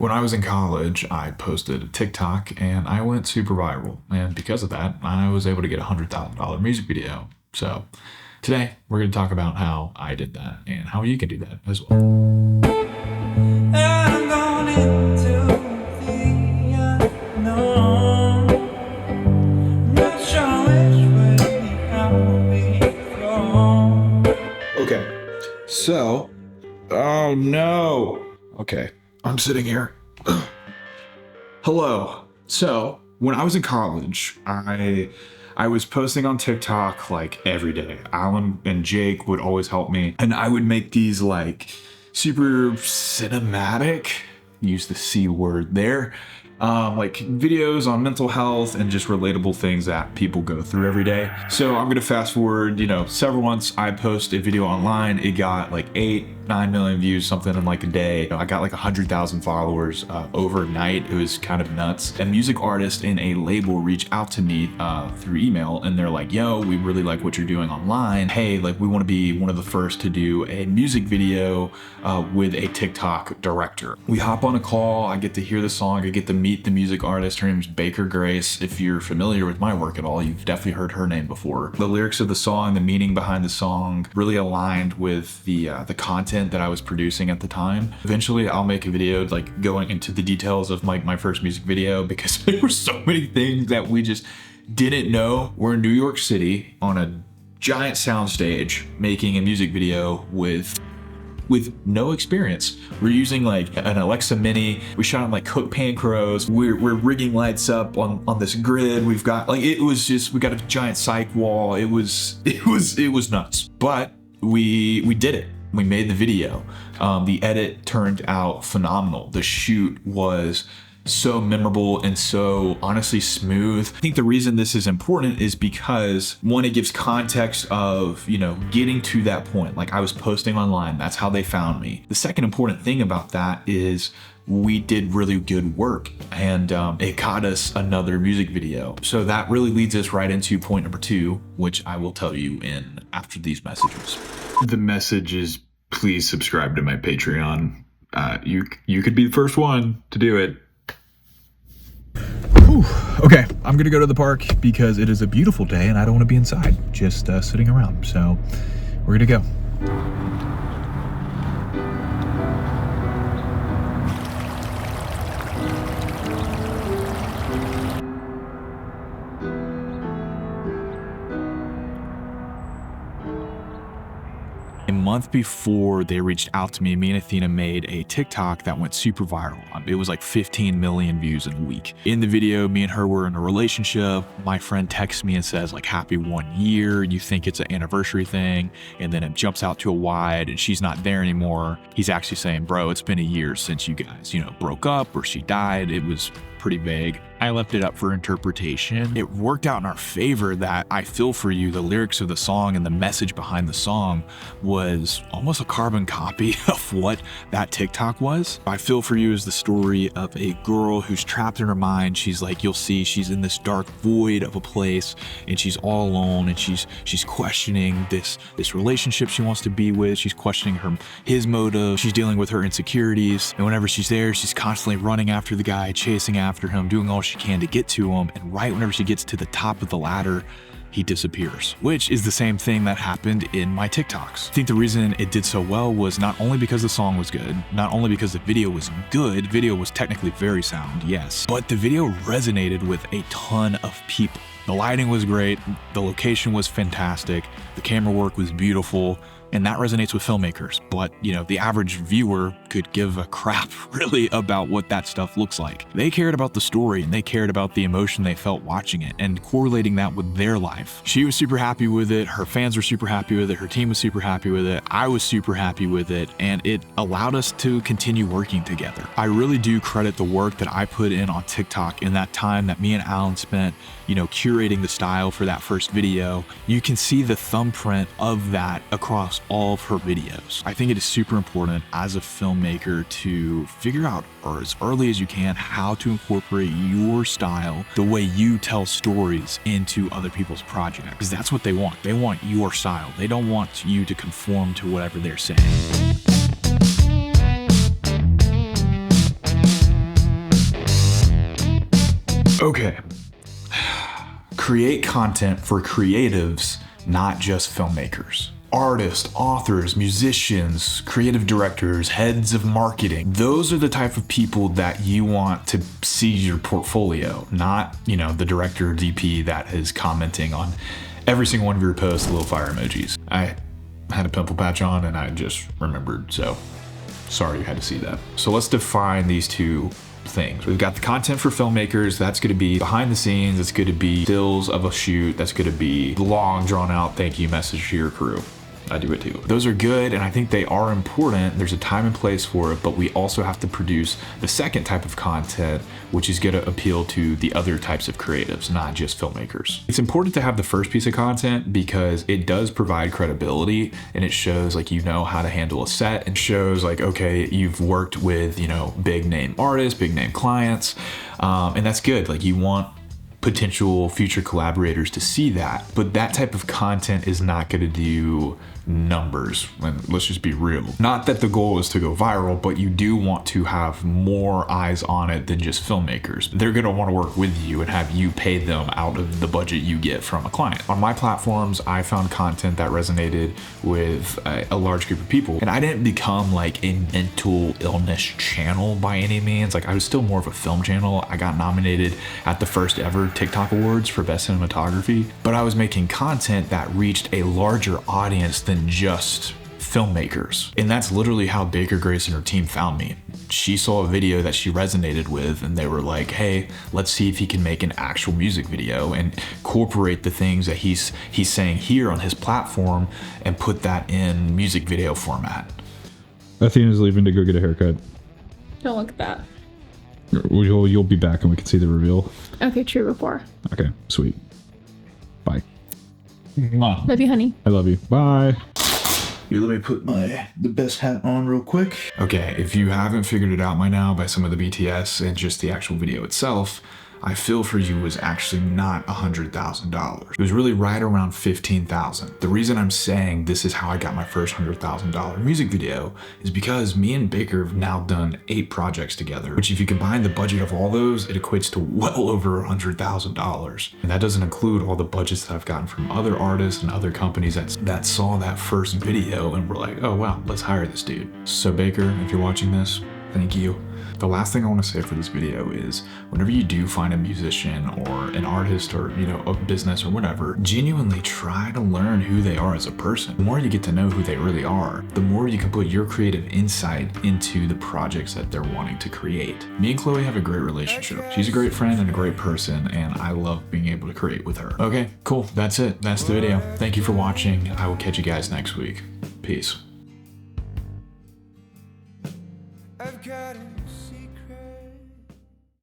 When I was in college, I posted a TikTok and I went super viral. And because of that, I was able to get a $100,000 music video. So today we're going to talk about how I did that and how you can do that as well. I'm going into the unknown. Not sure which way I'll be flown. Okay, so, oh no. Okay, I'm sitting here. Hello. So, when I was in college, I was posting on TikTok like every day. Alan and Jake would always help me, and I would make these like super cinematic, use the C word there, like videos on mental health and just relatable things that people go through every day. So I'm gonna fast forward, several months. I post a video online. It got like 8-9 million views, something in like a day. I got like 100,000 followers overnight. It was kind of nuts. A music artist in a label reached out to me through email, and they're like, "Yo, we really like what you're doing online. Hey, like we want to be one of the first to do a music video with a TikTok director." We hop on a call. I get to hear the song. I get to meet the music artist. Her name is Baker Grace. If you're familiar with my work at all, you've definitely heard her name before. The lyrics of the song, the meaning behind the song, really aligned with the content that I was producing at the time. Eventually, I'll make a video like going into the details of my first music video, because there were so many things that we just didn't know. We're in New York City on a giant soundstage making a music video with no experience. We're using like an Alexa Mini. We shot on like Cook Pancros. We're rigging lights up on this grid. We've got like, we got a giant cyc wall. It was nuts. But we did it. We made the video. The edit turned out phenomenal. The shoot was so memorable and so honestly smooth. I think the reason this is important is because, one, it gives context of, getting to that point. Like, I was posting online, that's how they found me. The second important thing about that is we did really good work, and it got us another music video. So that really leads us right into point number 2, which I will tell you in after these messages. The message is, please subscribe to my Patreon. You could be the first one to do it. Whew. Okay, I'm gonna go to the park because it is a beautiful day and I don't want to be inside just sitting around. So we're gonna go. A month before they reached out to me and Athena made a TikTok that went super viral. It was like 15 million views in a week. In the video, me and her were in a relationship. My friend texts me and says like, "Happy 1 year. You think it's an anniversary thing." And then it jumps out to a wide and she's not there anymore. He's actually saying, "Bro, it's been a year since you guys, broke up or she died." It was pretty vague. I left it up for interpretation. It worked out in our favor that "I Feel For You," the lyrics of the song and the message behind the song, was almost a carbon copy of what that TikTok was. "I Feel For You" is the story of a girl who's trapped in her mind. She's like, you'll see, she's in this dark void of a place and she's all alone, and she's questioning this relationship she wants to be with. She's questioning his motive. She's dealing with her insecurities. And whenever she's there, she's constantly running after the guy, chasing after him, doing all she can to get to him. And right whenever she gets to the top of the ladder, he disappears, which is the same thing that happened in my TikToks. I think the reason it did so well was not only because the song was good, not only because the video was good, video was technically very sound, yes, but the video resonated with a ton of people. The lighting was great, the location was fantastic, the camera work was beautiful, and that resonates with filmmakers. But, the average viewer could give a crap really about what that stuff looks like. They cared about the story and they cared about the emotion they felt watching it and correlating that with their life. She was super happy with it. Her fans were super happy with it. Her team was super happy with it. I was super happy with it. And it allowed us to continue working together. I really do credit the work that I put in on TikTok in that time that me and Alan spent, curating the style for that first video. You can see the thumbprint of that across all of her videos. I think it is super important as a filmmaker to figure out, or as early as you can, how to incorporate your style, the way you tell stories, into other people's projects. Because that's what they want. They want your style. They don't want you to conform to whatever they're saying. Okay. Create content for creatives, not just filmmakers. Artists, authors, musicians, creative directors, heads of marketing. Those are the type of people that you want to see your portfolio, not, the director or DP that is commenting on every single one of your posts, little fire emojis. I had a pimple patch on and I just remembered, so sorry you had to see that. So let's define these two things. We've got the content for filmmakers. That's going to be behind the scenes. It's going to be stills of a shoot. That's going to be long drawn out thank you message to your crew. I do it too. Those are good, and I think they are important. There's a time and place for it, but we also have to produce the second type of content, which is going to appeal to the other types of creatives, not just filmmakers. It's important to have the first piece of content because it does provide credibility, and it shows like how to handle a set, and shows like, okay, you've worked with big name artists, big name clients, and that's good. Like, you want potential future collaborators to see that, but that type of content is not going to do numbers, and let's just be real. Not that the goal is to go viral, but you do want to have more eyes on it than just filmmakers. They're going to want to work with you and have you pay them out of the budget you get from a client. On my platforms, I found content that resonated with a large group of people, and I didn't become like a mental illness channel by any means. Like, I was still more of a film channel. I got nominated at the first ever TikTok Awards for Best Cinematography, but I was making content that reached a larger audience than just filmmakers. And that's literally how Baker Grace and her team found me. She saw a video that she resonated with, and they were like, hey, let's see if he can make an actual music video and incorporate the things that he's saying here on his platform and put that in music video format. Athena's leaving to go get a haircut. Don't look at that. You'll be back and we can see the reveal. Okay, true before. Okay, sweet. Bye. Love you, honey. I love you. Bye. Here, let me put the best hat on real quick. Okay, if you haven't figured it out by now by some of the BTS and just the actual video itself, I Feel For You was actually not $100,000. It was really right around $15,000. The reason I'm saying this is how I got my first $100,000 music video is because me and Baker have now done 8 projects together, which if you combine the budget of all those, it equates to well over $100,000. And that doesn't include all the budgets that I've gotten from other artists and other companies that saw that first video and were like, oh wow, let's hire this dude. So Baker, if you're watching this, thank you. The last thing I want to say for this video is whenever you do find a musician or an artist or, a business or whatever, genuinely try to learn who they are as a person. The more you get to know who they really are, the more you can put your creative insight into the projects that they're wanting to create. Me and Chloe have a great relationship. She's a great friend and a great person, and I love being able to create with her. Okay, cool. That's it. That's the video. Thank you for watching. I will catch you guys next week. Peace. I've gotten